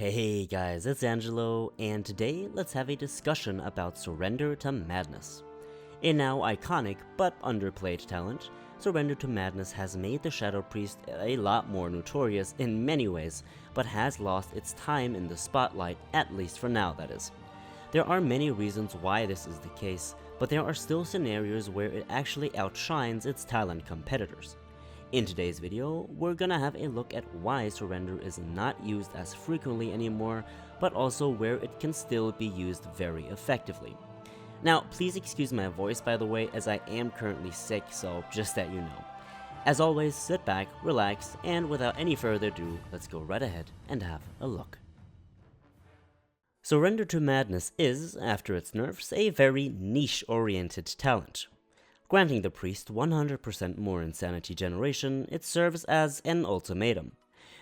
Hey guys, it's Angelo, and today let's have a discussion about Surrender to Madness. A now iconic but underplayed talent, Surrender to Madness has made the Shadow Priest a lot more notorious in many ways, but has lost its time in the spotlight, at least for now that is. There are many reasons why this is the case, but there are still scenarios where it actually outshines its talent competitors. In today's video, we're gonna have a look at why Surrender is not used as frequently anymore, but also where it can still be used very effectively. Now, please excuse my voice by the way, as I am currently sick, so just that you know. As always, sit back, relax, and without any further ado, let's go right ahead and have a look. Surrender to Madness is, after its nerfs, a very niche-oriented talent. Granting the priest 100% more insanity generation, it serves as an ultimatum.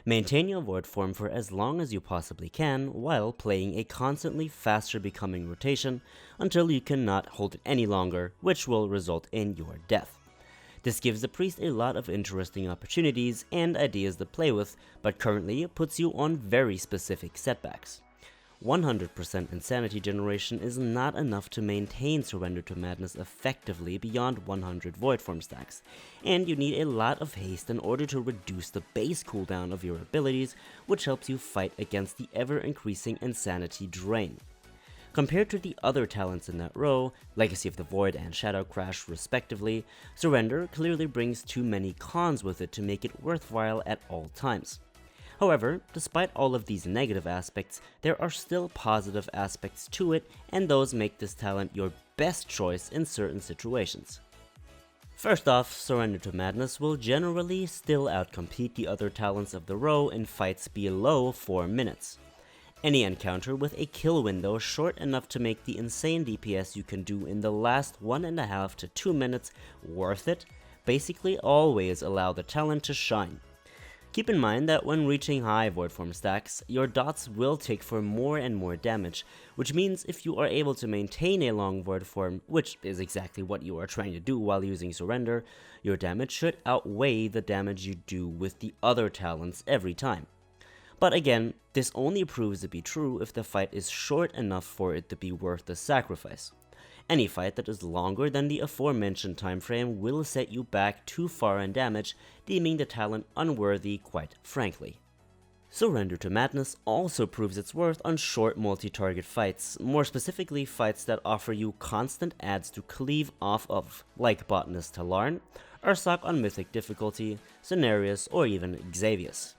Maintain your void form for as long as you possibly can while playing a constantly faster becoming rotation until you cannot hold it any longer, which will result in your death. This gives the priest a lot of interesting opportunities and ideas to play with, but currently puts you on very specific setbacks. 100% insanity generation is not enough to maintain Surrender to Madness effectively beyond 100 void form stacks, and you need a lot of haste in order to reduce the base cooldown of your abilities, which helps you fight against the ever-increasing insanity drain. Compared to the other talents in that row, Legacy of the Void and Shadow Crash respectively, Surrender clearly brings too many cons with it to make it worthwhile at all times. However, despite all of these negative aspects, there are still positive aspects to it, and those make this talent your best choice in certain situations. First off, Surrender to Madness will generally still outcompete the other talents of the row in fights below 4 minutes. Any encounter with a kill window short enough to make the insane DPS you can do in the last 1.5 to 2 minutes worth it, basically always allow the talent to shine. Keep in mind that when reaching high void form stacks, your dots will tick for more and more damage, which means if you are able to maintain a long void form, which is exactly what you are trying to do while using Surrender, your damage should outweigh the damage you do with the other talents every time. But again, this only proves to be true if the fight is short enough for it to be worth the sacrifice. Any fight that is longer than the aforementioned time frame will set you back too far in damage, deeming the talent unworthy quite frankly. Surrender to Madness also proves its worth on short multi-target fights, more specifically fights that offer you constant adds to cleave off of, like Botanist to Larn, Ursoc on Mythic difficulty, Cenarius, or even Xavius.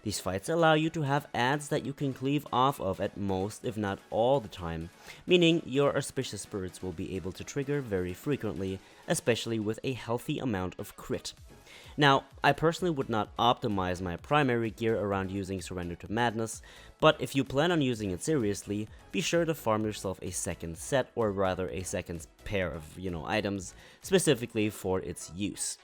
These fights allow you to have adds that you can cleave off of at most, if not all the time, meaning your Auspicious Spirits will be able to trigger very frequently, especially with a healthy amount of crit. Now, I personally would not optimize my primary gear around using Surrender to Madness, but if you plan on using it seriously, be sure to farm yourself a second set, or rather a second pair of, items, specifically for its use.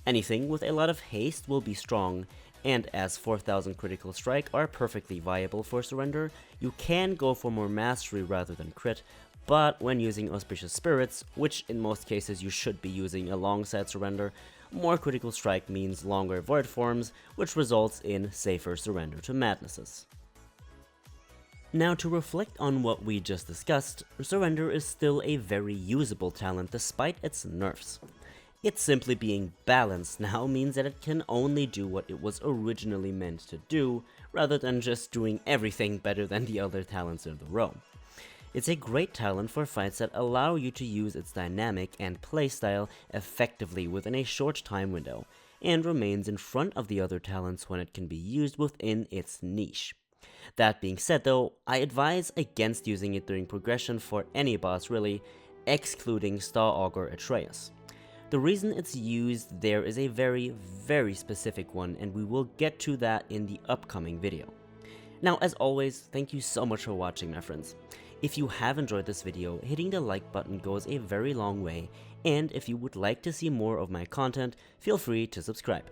Anything with a lot of haste will be strong, and as 4000 critical strike are perfectly viable for Surrender, you can go for more mastery rather than crit, but when using Auspicious Spirits, which in most cases you should be using alongside Surrender, more critical strike means longer void forms, which results in safer Surrender to Madnesses. Now, to reflect on what we just discussed, Surrender is still a very usable talent despite its nerfs. It simply being balanced now means that it can only do what it was originally meant to do, rather than just doing everything better than the other talents in the row. It's a great talent for fights that allow you to use its dynamic and playstyle effectively within a short time window, and remains in front of the other talents when it can be used within its niche. That being said though, I advise against using it during progression for any boss really, excluding Star Augur Atreus. The reason it's used there is a very, very specific one, and we will get to that in the upcoming video. Now, as always, thank you so much for watching, my friends. If you have enjoyed this video, hitting the like button goes a very long way, and if you would like to see more of my content, feel free to subscribe.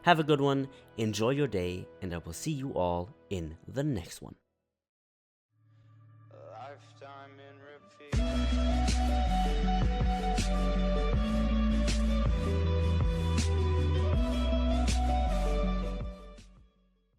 Have a good one, enjoy your day, and I will see you all in the next one.